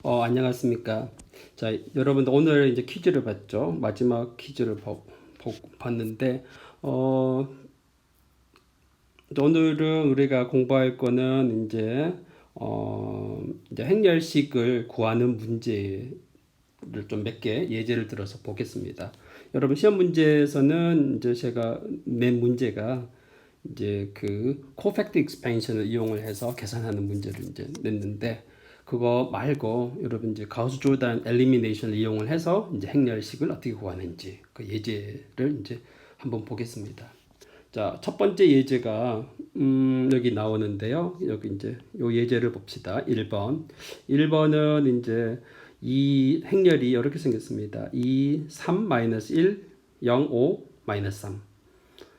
안녕하십니까. 자, 여러분들 오늘 이제 퀴즈를 봤죠. 마지막 퀴즈를 봤는데, 어, 오늘은 우리가 공부할 거는 이제 행렬식을 구하는 문제를 좀 몇 개 예제를 들어서 보겠습니다. 여러분 시험 문제에서는 이제 제가 낸 문제가 이제 그 코팩트 익스펜션을 이용을 해서 계산하는 문제를 이제 냈는데 그거 말고 여러분 이제 가우스 조단 엘리미네이션을 이용을 해서 이제 행렬식을 어떻게 구하는지 그 예제를 이제 한번 보겠습니다. 자, 첫 번째 예제가 여기 나오는데요. 여기 이제 요 예제를 봅시다. 1번. 1번은 이제 이 행렬이 이렇게 생겼습니다. 2, 3, 마이너스 1, 0, 5, 마이너스 3.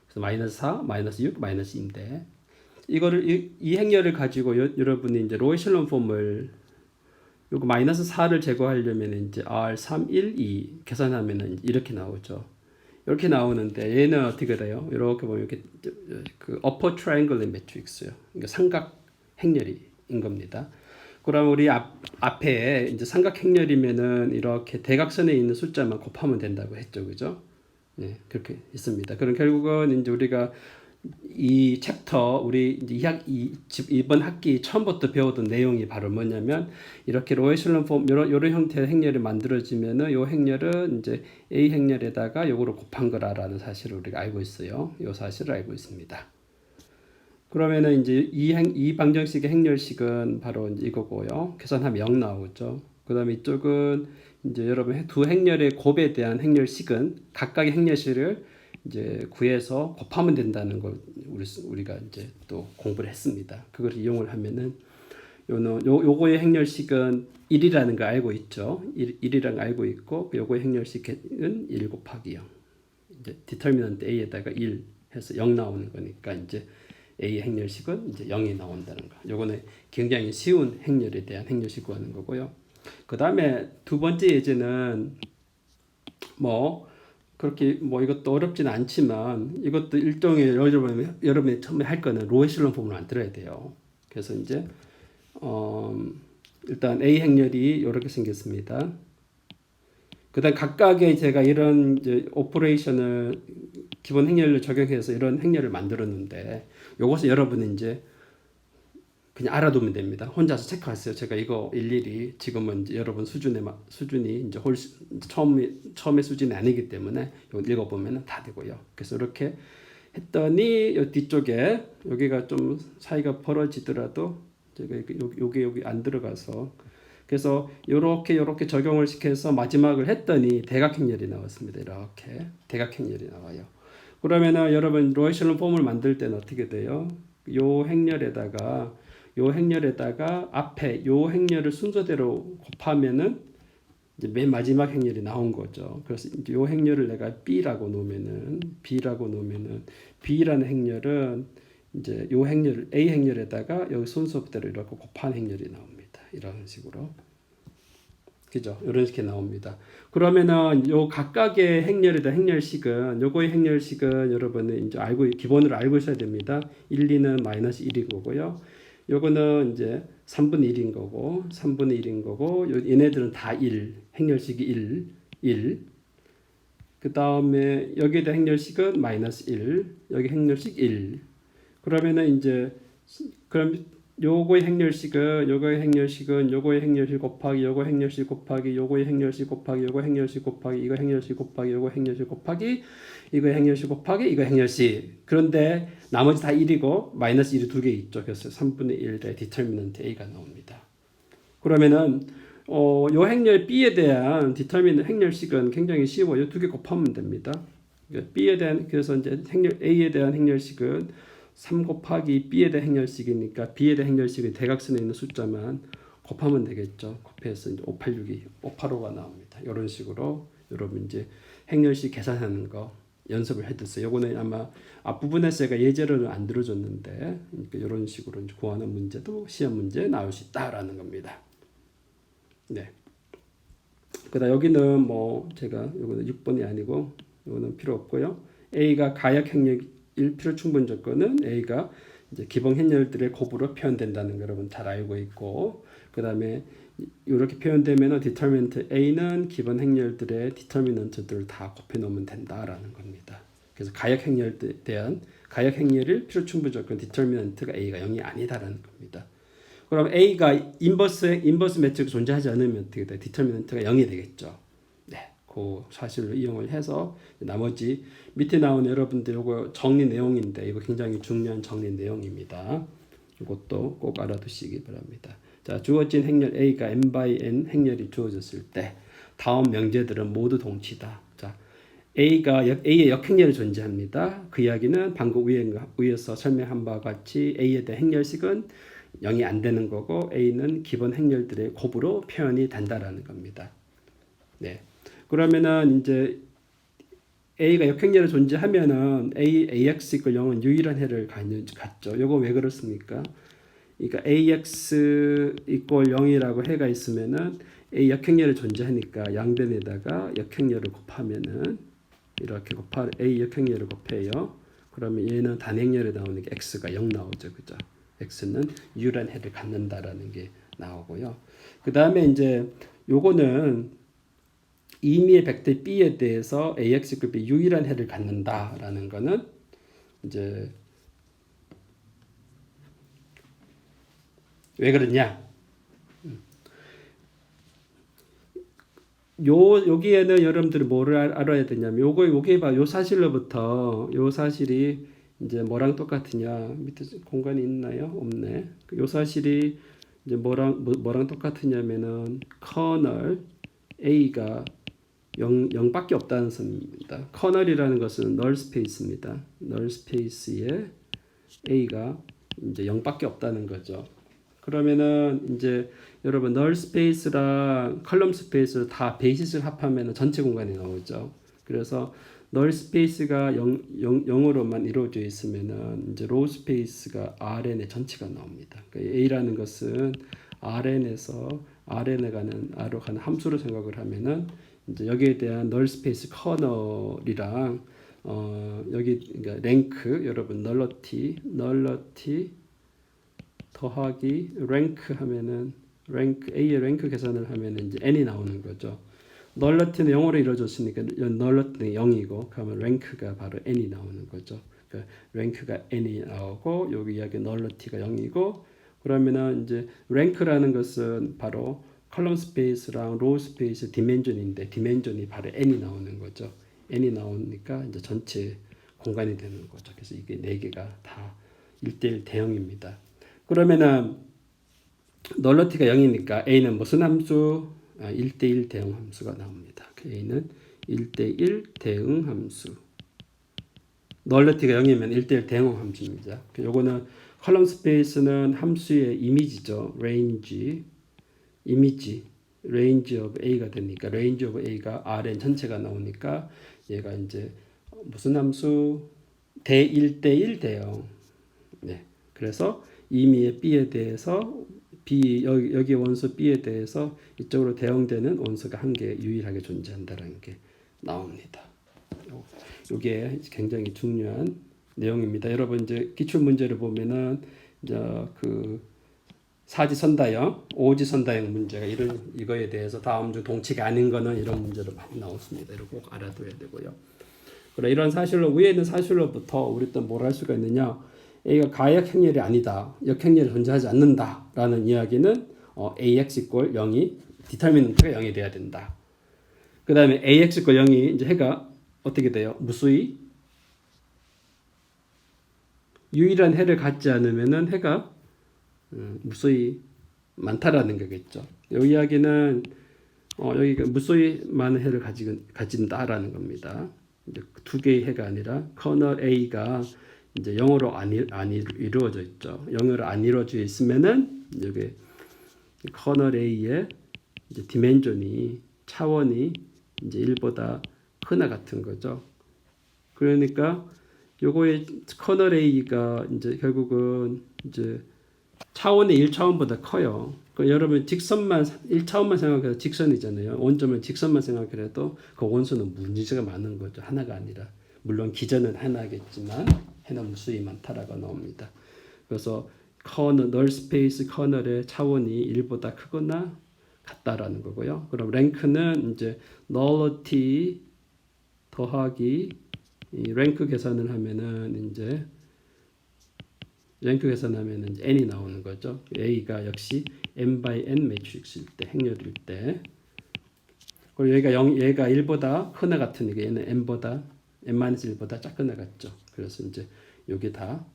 그래서 마이너스 4, 마이너스 6, 마이너스 2인데 이거를 이 행렬을 가지고 여러분이 이제 로우 에첼론 폼을 요거 마이너스 4를 제거하려면 이제 R 3, 1, 2 계산하면은 이렇게 나오죠. 이렇게 나오는데 얘는 어떻게 돼요? 이렇게 보면 이렇게 그 upper triangle matrix요. 그러니까 삼각 행렬인 겁니다. 그럼 우리 앞에 이제 삼각 행렬이면은 이렇게 대각선에 있는 숫자만 곱하면 된다고 했죠, 그죠? 네, 그렇게 있습니다. 그럼 결국은 이제 우리가 이 챕터 우리 이제 이번 학기 처음부터 배우던 내용이 바로 뭐냐면 이렇게 로우 에첼론 폼 요런 형태의 행렬이 만들어지면은 요 행렬은 이제 A 행렬에다가 요거를 곱한 거라라는 사실을 우리가 알고 있어요. 요 사실을 알고 있습니다. 그러면은 이제 이 방정식의 행렬식은 바로 이제 이거고요. 계산하면 0 나오죠. 그다음에 이쪽은 이제 여러분 두 행렬의 곱에 대한 행렬식은 각각의 행렬식을 이제 구해서 곱하면 된다는 걸 우리가 이제 또 공부를 했습니다. 그걸 이용을 하면은 요거의 행렬식은 1이라는 거 알고 있죠. 1이라는 거 알고 있고 요거의 행렬식은 1 곱하기 0. 이제 디터미넌트 A에다가 1 해서 0 나오는 거니까 이제 A의 행렬식은 이제 0이 나온다는 거. 요거는 굉장히 쉬운 행렬에 대한 행렬식 구하는 거고요. 그 다음에 두 번째 예제는 뭐 그렇게 뭐 이것도 어렵진 않지만 이것도 일종의 여러분이 처음에 할 거는 로우 에첼론 폼을 만들어야 돼요. 그래서 이제 일단 A 행렬이 이렇게 생겼습니다. 그다음 각각의 제가 이런 이제 오퍼레이션을 기본 행렬을 적용해서 이런 행렬을 만들었는데 요것을 여러분은 이제 그냥 알아두면 됩니다. 혼자서 체크하세요. 제가 이거 일일이 지금은 이제 여러분 수준이 이제 처음의 수준이 아니기 때문에 이거 읽어보면 다 되고요. 그래서 이렇게 했더니 요 뒤쪽에 여기가 좀 사이가 벌어지더라도 제가 여기 안 들어가서 그래서 요렇게 적용을 시켜서 마지막을 했더니 대각행렬이 나왔습니다. 이렇게 대각행렬이 나와요. 그러면은 여러분 로우 에첼론 폼을 만들 때는 어떻게 돼요? 요 행렬에다가 앞에 요 행렬을 순서대로 곱하면은 이제 맨 마지막 행렬이 나온 거죠. 그래서 이제 요 행렬을 내가 B라고 놓으면은 B라는 행렬은 이제 요 행렬 A 행렬에다가 여기 순서대로 이렇게 곱한 행렬이 나옵니다. 이런 식으로. 그죠? 이런 식으로 나옵니다. 그러면은 요 각각의 행렬에다 행렬식은 요거의 행렬식은 여러분은 이제 기본으로 알고 있어야 됩니다. 1, 2는 마이너스 1인 거고요. 요거는 이제 3분의 1인 거고 3분의 1인 거고 얘네들은 다 1. 행렬식이 1. 그 다음에 여기에다 행렬식은 마이너스 1. 여기 행렬식 1. 그러면은 이제 그럼 요거의 행렬식은 요거의 행렬식 곱하기 요거 행렬식 곱하기 요거의 행렬식 곱하기 요거 행렬식 곱하기 이거 행렬식 곱하기 요거 행렬식 곱하기 이거 행렬식 곱하기 이거 행렬식. 그런데 나머지 다 1이고 마이너스 1이 두 개 있죠. 그래서 3분의 1의 디터미넌트 A가 나옵니다. 그러면은 요 행렬 B에 대한 디터미넌트 행렬식은 굉장히 쉬워요. 두 개 곱하면 됩니다. B에 대한 그래서 이제 A에 대한 행렬식은 3 곱하기 B에 대한 행렬식이니까 B에 대한 행렬식이 대각선에 있는 숫자만 곱하면 되겠죠. 곱해서 이제 586이 585가 나옵니다. 이런 식으로 여러분 이제 행렬식 계산하는 거 연습을 해두세요. 요거는 아마 앞부분에서 제가 예제를 안 들어줬는데 그러니까 이런 식으로 이제 구하는 문제도 시험 문제 나올 수 있다라는 겁니다. 네. 그다음 여기는 뭐 제가 요거는 6번이 아니고 요거는 필요 없고요. A가 가역 행렬 필요 충분 조건은 A가 이제 기본 행렬들의 곱으로 표현된다는 거 여러분 잘 알고 있고 그다음에 이렇게 표현되면은 디터미넌트 A는 기본 행렬들의 디터미넌트들을 다 곱해 놓으면 된다라는 겁니다. 그래서 가역 행렬에 대한 가역 행렬일 필요 충분 조건 디터미넌트가 A가 0이 아니다라는 겁니다. 그럼 A가 인버스 매트릭 존재하지 않으면 어떻게 돼? 디터미넌트가 0이 되겠죠. 네, 그 사실을 이용을 해서 나머지 밑에 나온 여러분들 이거 정리 내용인데 이거 굉장히 중요한 정리 내용입니다. 이것도 꼭 알아두시기 바랍니다. 자, 주어진 행렬 A가 n by n 행렬이 주어졌을 때 다음 명제들은 모두 동치다. 자, A의 역행렬이 존재합니다. 그 이야기는 방금 위에서 설명한 바와 같이 A에 대한 행렬식은 0이 안 되는 거고 A는 기본 행렬들의 곱으로 표현이 된다라는 겁니다. 네. 그러면은 이제 A가 역행렬이 존재하면은 AX = 0은 유일한 해를 갖죠. 요거 왜 그렇습니까? 그러니까 AX = 0이라고 해가 있으면은 A 역행렬이 존재하니까 양변에다가 역행렬을 곱하면은 이렇게 A 역행렬을 곱해요. 그러면 얘는 단행렬에 나오니까 X가 0 나오죠. 그죠? X는 유일한 해를 갖는다라는 게 나오고요. 그 다음에 이제 요거는 임의의 벡터 B에 대해서 AX = B 유일한 해를 갖는다라는 거는 이제 왜 그러냐? 여기에는 여러분들이 뭐를 알아야 되냐면 요게 요 사실로부터 요 사실이 이제 뭐랑 똑같으냐? 밑에 공간이 있나요? 없네. 요 사실이 이제 뭐랑 똑같으냐면은 커널 A가 0밖에 없다는 선입니다. 커널이라는 것은 널 스페이스입니다. 널 스페이스에 A가 이제 0밖에 없다는 거죠. 그러면은 이제 여러분 널 스페이스랑 컬럼 스페이스를 다 베이시스를 합하면 전체 공간이 나오죠. 그래서 널 스페이스가 0으로만 이루어져 있으면은 이제 로우 스페이스가 Rn의 전체가 나옵니다. 그러니까 A라는 것은 Rn에 가는 함수로 생각을 하면은 이제 여기에 대한 널 스페이스 커널이랑 여기 그러니까 랭크 여러분 널러티 더하기 랭크 하면은 A의 랭크 계산을 하면은 이제 n이 나오는 거죠. 널러티는 0으로 이루어졌으니까 널러티는 0이고 그러면 랭크가 바로 n이 나오는 거죠. 그러니까 랭크가 n이 나오고 여기 이야기 널러티가 0이고 그러면은 이제 랭크라는 것은 바로 컬럼 스페이스랑 로우 스페이스 디멘전인데 디멘전이 바로 n이 나오는 거죠. n이 나오니까 이제 전체 공간이 되는 거죠. 그래서 이게 네 개가 다 1:1 대응입니다. 그러면은 널러티가 0이니까 A는 무슨 함수? 1:1 대응 함수가 나옵니다. A는 1:1 대응 함수. 널러티가 0이면 1:1 대응 함수입니다. 요거는 컬럼 스페이스는 함수의 이미지죠. range of A가 되니까 range of A가 Rn 전체가 나오니까 얘가 이제 무슨 함수? 대 1:1 대응. 네. 그래서 임의의 B에 대해서 여기 원소 B에 대해서 이쪽으로 대응되는 원소가 한 개 유일하게 존재한다는 게 나옵니다. 이게 굉장히 중요한 내용입니다. 여러분 이제 기출 문제를 보면은 이제 그 사지선다형, 오지선다형 문제가 이거에 대해서 다음 중 동치가 아닌 거는 이런 문제로 많이 나왔습니다. 이거 꼭 알아둬야 되고요. 그래 이런 사실로 위에 있는 사실로부터 우리 또 뭘 할 수가 있느냐? A가 가역 행렬이 아니다. 역행렬이 존재하지 않는다라는 이야기는 AX = 0이 디터미넌트가 0이 돼야 된다. 그 다음에 AX = 0이 이제 해가 어떻게 돼요? 무수히 유일한 해를 갖지 않으면은 해가 무수히 많다라는 거겠죠. 이 이야기는 여기가 무수히 많은 해를 가진다라는 겁니다. 이제 두 개의 해가 아니라 커널 A가 이제 0으로 안 이루어져 있죠. 0으로 안 이루어져 있으면은 여기 커널 A의 이제 디멘전이 차원이 이제 1보다 크나 같은 거죠. 그러니까 요거의 커널 A가 이제 결국은 이제 차원의 1차원보다 커요. 여러분 직선만 1차원만 생각해도 직선이잖아요. 원점은 직선만 생각해도 그 원소는 문제가 많은 거죠. 하나가 아니라. 물론 기전은 하나겠지만 해는 무수히 많다라고 나옵니다. 그래서 커널, 널 스페이스 커널의 차원이 1보다 크거나 같다라는 거고요. 그럼 랭크는 이제 nullity 더하기 이 랭크 계산을 하면은 이제 n이 나오는 거죠. a가 역시 n by n 매트릭스일 때, 행렬일 때. 그리고 얘가 1보다 크나 같으니까 얘는 n보다 n-1보다 작거나 같죠. 그래서 이제 요게 다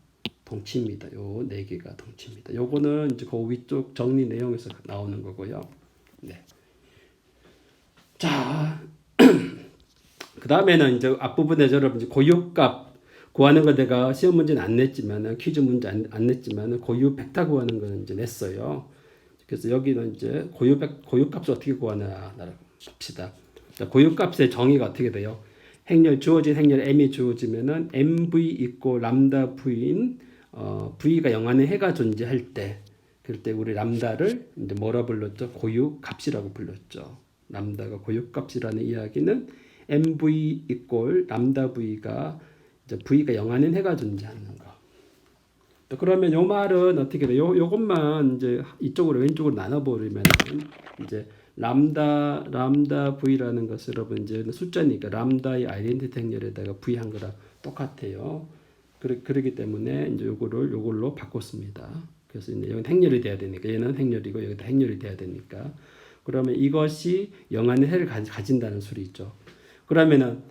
동치입니다. 요 네 개가 동치입니다. 요거는 이제 그 위쪽 정리 내용에서 나오는 거고요. 네. 자, 그 다음에는 이제 앞부분에 여러분 고유값 구하는 거 내가 시험 문제는 안 냈지만 퀴즈 문제 안 냈지만 고유 벡터 구하는 거는 이제 냈어요. 그래서 여기는 이제 고유값을 어떻게 구하나 봅시다. 고유값의 정의가 어떻게 돼요? 주어진 행렬 m이 주어지면은 mv 있고 람다 v인 v가 0 안에 해가 존재할 때 그럴 때 우리 람다를 이제 뭐라 불렀죠? 고유값이라고 불렀죠. 람다가 고유값이라는 이야기는 mv 이꼴 람다 v가 이제 v가 0 안에 해가 존재하는 거. 또 그러면 요 말은 어떻게 돼요? 요것만 이제 이쪽으로 왼쪽으로 나눠버리면 이제 람다 v라는 것을 여러분 이제 숫자니까 람다의 아이덴티티 행렬에다가 v 한 거랑 똑같아요. 그렇기 때문에 이제 요걸로 바꿨습니다. 그래서 이제 여기 행렬이 돼야 되니까 얘는 행렬이고 여기다 행렬이 돼야 되니까 그러면 이것이 영안의 해를 가진다는 소리죠. 그러면은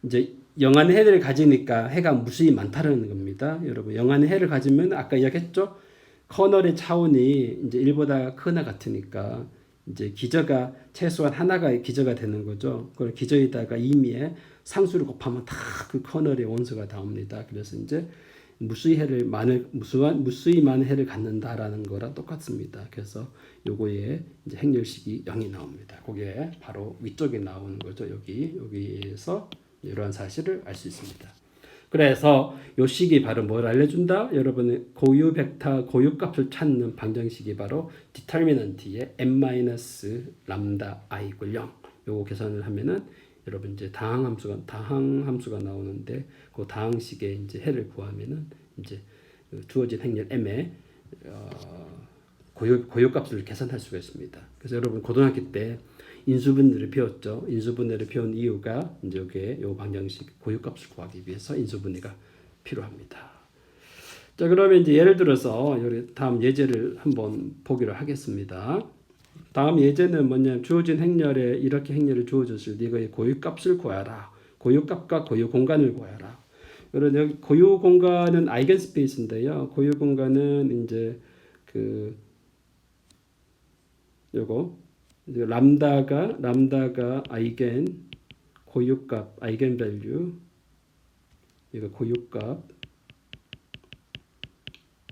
이제 영안의 해를 가지니까 해가 무수히 많다는 겁니다. 여러분 영안의 해를 가지면 아까 이야기했죠. 커널의 차원이 이제 1보다 크나 같으니까 이제 기저가 최소한 하나가 기저가 되는 거죠. 그걸 기저에다가 임의의 상수를 곱하면 다 그 커널의 원소가 나옵니다. 그래서 이제 무수히 많은 해를 갖는다라는 거랑 똑같습니다. 그래서 요거에 이제 행렬식이 0이 나옵니다. 그게 바로 위쪽에 나오는 거죠. 여기에서 이러한 사실을 알 수 있습니다. 그래서 요 식이 바로 뭘 알려준다? 여러분의 고유 벡터 고유값을 찾는 방정식이 바로 디터미넌트의 n-람다 i = 0. 요거 계산을 하면은 여러분 이제 다항 함수가 나오는데 그 다항식의 이제 해를 구하면은 이제 주어진 행렬 m의 고유값을 계산할 수가 있습니다. 그래서 여러분 고등학교 때 인수분해를 배웠죠. 인수분해를 배운 이유가 이제 여기에 요 방정식 고유값을 구하기 위해서 인수분해가 필요합니다. 자, 그러면 이제 예를 들어서 여기 다음 예제를 한번 보기로 하겠습니다. 다음 예제는 뭐냐면 주어진 행렬에 이렇게 행렬이 주어졌을 때 이거의 고유값을 구하라. 고유값과 고유 공간을 구하라. 그런 여기 고유 공간은 아이겐 스페이스인데요. 고유 공간은 이제 요거 람다가 아이겐 고유값 아이겐 밸류 이거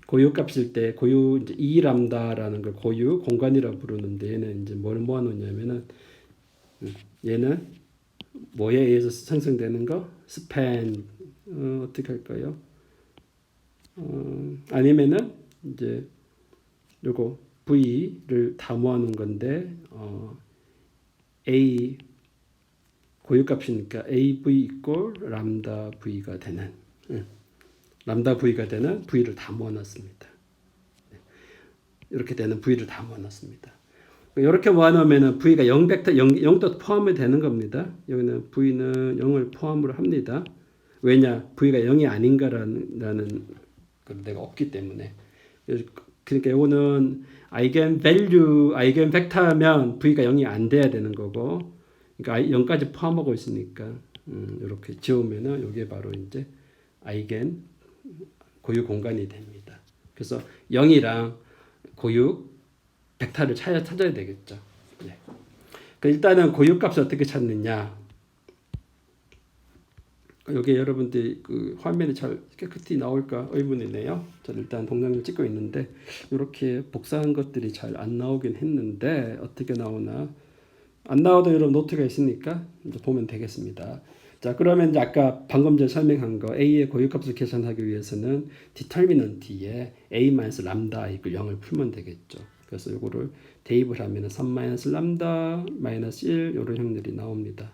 고유값일 때 이제 2람다라는 걸 고유 공간이라고 부르는데 얘는 이제 뭘 모아놓냐면은 얘는 뭐에 의해서 생성되는 거? 스팬 어떻게 할까요? 아니면은 이제 요거 V를 다 모아놓은 건데 A 고유값이니까 AV = 람다 V가 되는 람다 V가 되는 V를 다 모아놨습니다. 이렇게 되는 V를 다 모아놨습니다. 이렇게 모아놓으면 V가 0도 포함이 되는 겁니다. 여기는 V는 0을 포함을 합니다. 왜냐? V가 0이 아닌가라는 걸 내가 없기 때문에. 그러니까 이거는 아이겐 벡터면 V가 0이 안 돼야 되는 거고, 그러니까 0까지 포함하고 있으니까 이렇게 지우면은 이게 바로 이제 아이겐 고유 공간이 됩니다. 그래서 0이랑 고유 벡터를 찾아야 되겠죠. 네. 일단은 고유값을 어떻게 찾느냐? 여기 여러분들 그 화면이 잘 깨끗이 나올까 의문이네요. 저는 일단 동영상을 찍고 있는데 이렇게 복사한 것들이 잘 안 나오긴 했는데 어떻게 나오나? 안 나와도 여러분 노트가 있으니까 이제 보면 되겠습니다. 자, 그러면 이제 아까 방금 전에 설명한 거 A의 고유값을 계산하기 위해서는 디터미넌트에 A-람다 i = 0을 풀면 되겠죠. 그래서 이거를 대입을 하면 3-람다 -1 이런 형들이 나옵니다.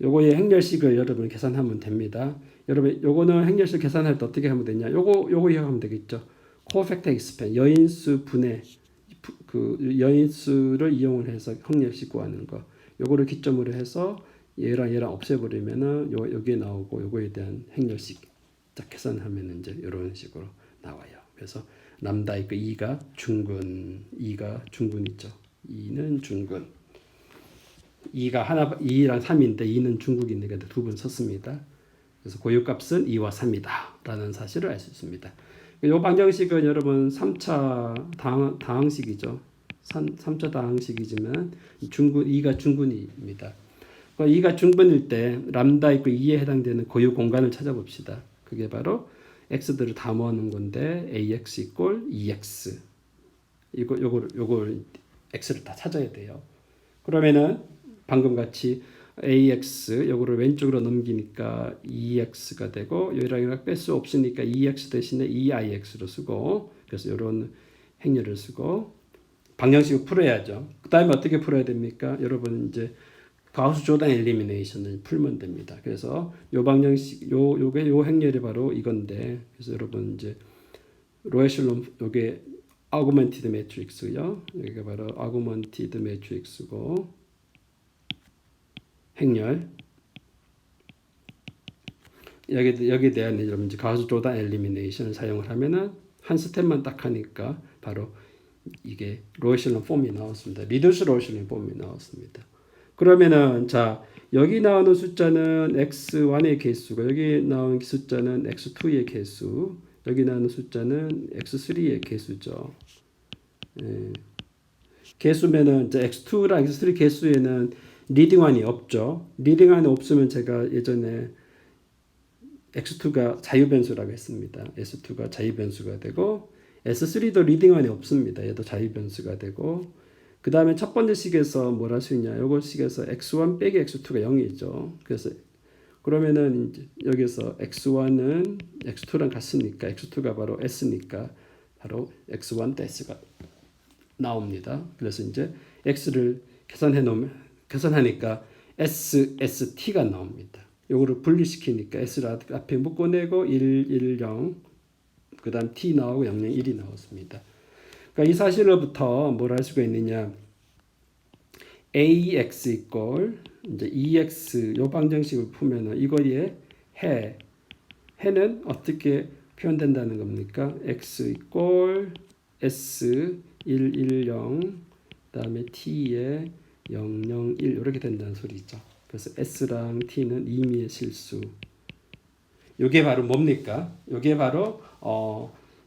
요거의 행렬식을 여러분 계산하면 됩니다. 여러분 요거는 행렬식 계산할 때 어떻게 하면 되냐? 요거 이용하면 되겠죠. 코팩터 익스펜 여인수 분해 그 여인수를 이용을 해서 확률식 구하는 거. 요거를 기점으로 해서 얘랑 없애버리면은 여기에 나오고 요거에 대한 행렬식 딱 계산하면 이제 이런 식으로 나와요. 그래서 람다 있고 2가 중근, 2가 중근이죠. 2는 중근. 2랑 3인데 2는 중국이니까 두 번 썼습니다. 그래서 고유값은 2와 3이다 라는 사실을 알 수 있습니다. 이 방정식은 여러분 3차 다항식이죠. 3차 다항식이지만 2가 중근입니다. 2가 중근일 때 람다 있고 2에 해당되는 고유 공간을 찾아봅시다. 그게 바로 x들을 다 모아놓은 건데 ax 이꼴 2x 요걸 x를 다 찾아야 돼요. 그러면은 방금 같이 ax 요거를 왼쪽으로 넘기니까 2x가 되고 여기랑 뺄 수 없으니까 2x 대신에 2ix로 쓰고 그래서 이런 행렬을 쓰고 방정식을 풀어야죠. 그 다음에 어떻게 풀어야 됩니까? 여러분 이제 가우스 조단 엘리미네이션을 풀면 됩니다. 그래서 요 방정식 요 행렬이 바로 이건데 그래서 여러분 이제 로에슐론 요게 아구먼티드 매트릭스요. 여기가 바로 아구먼티드 매트릭스고 행렬 여기에 대한 여러분 이제 가우스 조단 엘리미네이션을 사용을 하면은 한 스텝만 딱 하니까 바로 이게 로에슐론 폼이 나왔습니다. 리두스 로에슐론 폼이 나왔습니다. 그러면은 자 여기 나오는 숫자는 x1의 개수고 여기 나오는 숫자는 x2의 개수 여기 나오는 숫자는 x3의 개수죠. 예. 개수면은 이제 x2랑 x3 개수에는 리딩1이 없죠. 리딩1이 없으면 제가 예전에 x2가 자유변수라고 했습니다. s2가 자유변수가 되고 s3도 리딩1이 없습니다. 얘도 자유변수가 되고 그 다음에 첫 번째 식에서 뭘 할 수 있냐? 요거 식에서 x1 빼기 x2가 0이죠. 그래서 그러면은 이제 여기서 x1은 x2랑 같으니까 x2가 바로 s니까 바로 x1 대 s가 나옵니다. 그래서 이제 x를 계산하니까 SST가 나옵니다. 요거를 분리시키니까 s를 앞에 묶어내고 1, 1, 0 그 다음 t 나오고 0, 0, 1이 나왔습니다. 그러니까 이 사실로부터 뭘 할 수가 있느냐? ax 이꼴 이제 2x 요 방정식을 풀면은 이거에 해는 어떻게 표현된다는 겁니까? x 이꼴 s 1, 1, 0 그다음에 t에 0, 0, 1 이렇게 된다는 소리죠. 그래서 s랑 t는 임의의 실수. 요게 바로 뭡니까? 요게 바로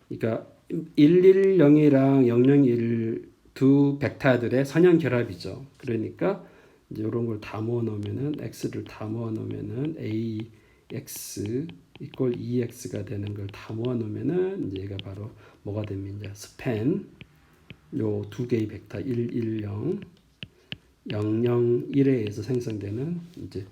그러니까 110이랑 001 두 벡터들의 선형 결합이죠. 그러니까 이제 이런 걸 다 모아 놓으면은 x를 다 모아 놓으면은 ax 이꼴 2x가 되는 걸 다 모아 놓으면은 이제 얘가 바로 뭐가 되면 이제 스팬 요 두 개의 벡터 110 001에 의해서 생성되는 이제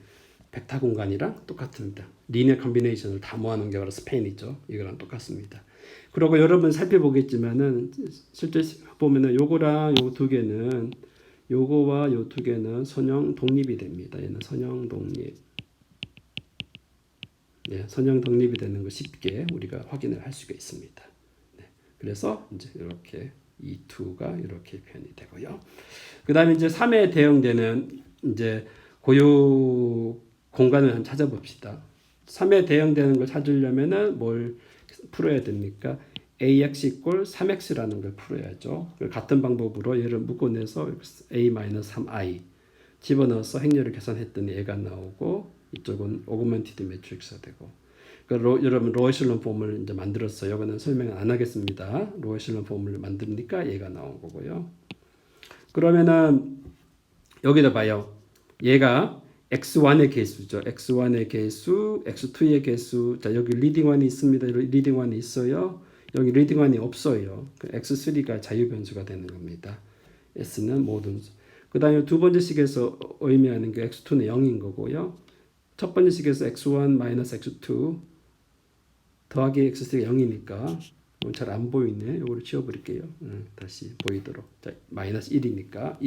벡터 공간이랑 똑같습니다. 리니어 컴비네이션을 다 모아놓은 게 바로 스팬이죠. 이거랑 똑같습니다. 그리고 여러분 살펴보겠지만은 실제 보면은 요거랑 요 두 개는 요거와 요 두 개는 선형 독립이 됩니다. 얘는 선형 독립. 네, 선형 독립이 되는 거 쉽게 우리가 확인을 할 수가 있습니다. 네, 그래서 이제 이렇게 E2가 이렇게 표현이 되고요. 그다음에 이제 3에 대응되는 이제 고유 공간을 한번 찾아봅시다. 3에 대응되는 걸 찾으려면은 뭘 풀어야 됩니까? ax 이꼴 3x라는 걸 풀어야죠. 같은 방법으로 얘를 묶어내서 a-3i 집어넣어서 행렬을 계산했더니 얘가 나오고 이쪽은 오그먼티드 매트릭스가 되고 그러니까 여러분 로에슐론 폼을 이제 만들었어요. 이거는 설명 안 하겠습니다. 로에슐론 폼을 만드니까 얘가 나온 거고요. 그러면은 여기다 봐요. 얘가 x1의 개수죠. x1의 개수, x2의 개수. 자, 여기 리딩1이 있습니다. 리딩1이 있어요. 여기 리딩1이 없어요. x3가 자유변수가 되는 겁니다. s는 모든 수. 그 다음에 두 번째 식에서 의미하는 게 x2는 0인 거고요. 첫 번째 식에서 x1 x2 더하기 x3가 0이니까 잘 안 보이네. 이거를 지워버릴게요. 다시 보이도록. 자, 마이너스 1이니까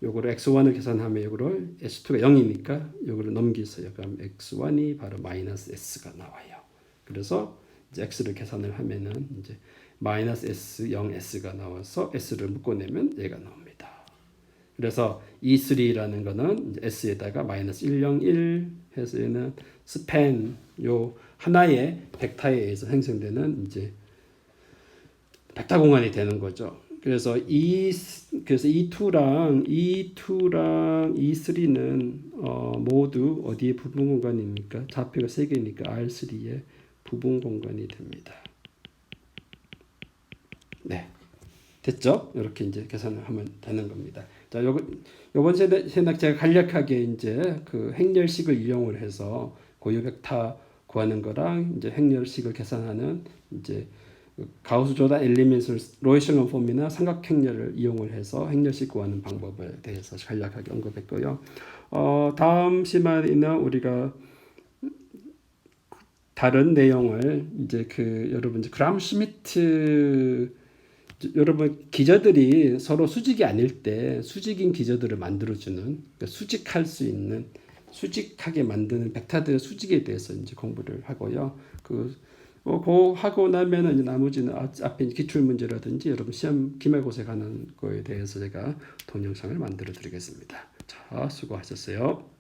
요거를 x1을 계산하면 요거를 s2가 0이니까 요거를 넘기세요. 그럼 x1이 바로 마이너스 s가 나와요. 그래서 이제 x를 계산을 하면은 이제 마이너스 s 0s가 나와서 s를 묶어내면 얘가 나옵니다. 그래서 E3라는 거는 이제 s에다가 마이너스 101 해서 얘는 스팬 요 하나의 벡터에 의해서 형성되는 이제 벡터 공간이 되는 거죠. 그래서 E2랑 E3는 모두 어디에 부분 공간입니까? 좌표가 3개니까 R3의 부분 공간이 됩니다. 네. 됐죠? 이렇게 이제 계산을 하면 되는 겁니다. 자, 요번 시간에 제가 간략하게 이제 그 행렬식을 이용을 해서 고유 벡터 구하는 거랑 이제 행렬식을 계산하는 이제 가우스 조단 엘리멘트 로에슬론 폼이나 삼각행렬을 이용을 해서 행렬식 구하는 방법에 대해서 간략하게 언급했고요. 다음 시간에는 우리가 다른 내용을 이제 여러분 그람 슈미트 여러분 기저들이 서로 수직이 아닐 때 수직인 기저들을 만들어주는 그러니까 수직할 수 있는 수직하게 만드는 벡터들의 수직에 대해서 이제 공부를 하고요. 그 하고 나면은 이제 나머지는 앞에 기출 문제라든지 여러분 시험 기말고사 가는 거에 대해서 제가 동영상을 만들어 드리겠습니다. 자, 수고하셨어요.